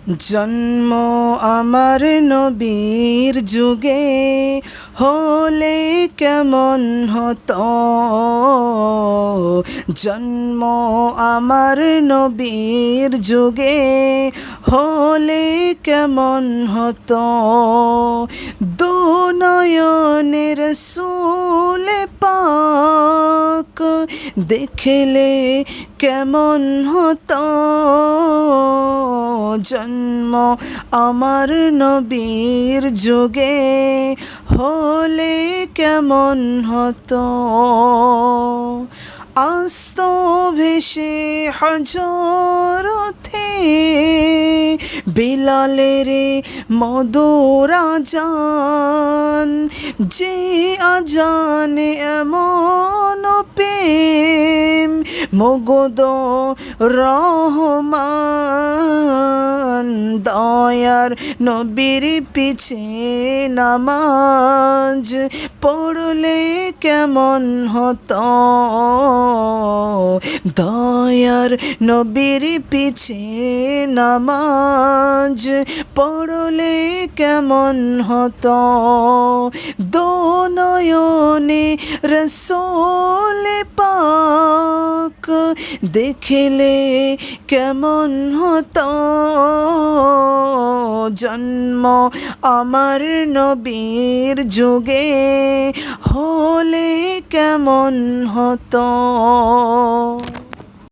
জন্ম আমার নবীর যুগে হলে কেমন হতো, জন্ম আমার নবীর যুগে হলে কেমন হতো। দুনয়নের রাসূল পাক দেখলে কেমন হতো, জন্ম আমার নবীর যুগে হলে কেমন হতো। আস্ত ভেসে হজরতে বিলালের মধুর আজান, যে আজানে এমন প্রেম মুগ্ধ রহমান, দয়ার নবীর পিছে নামাজ পড়লে কেমন হতো, দয়ার নবীর পিছে নামাজ পড়লে কেমন হতো। দুনয়নে রাসূল পাক দেখলে কেমন হতো, জন্ম আমার নবীর যুগে হলে কেমন হতো।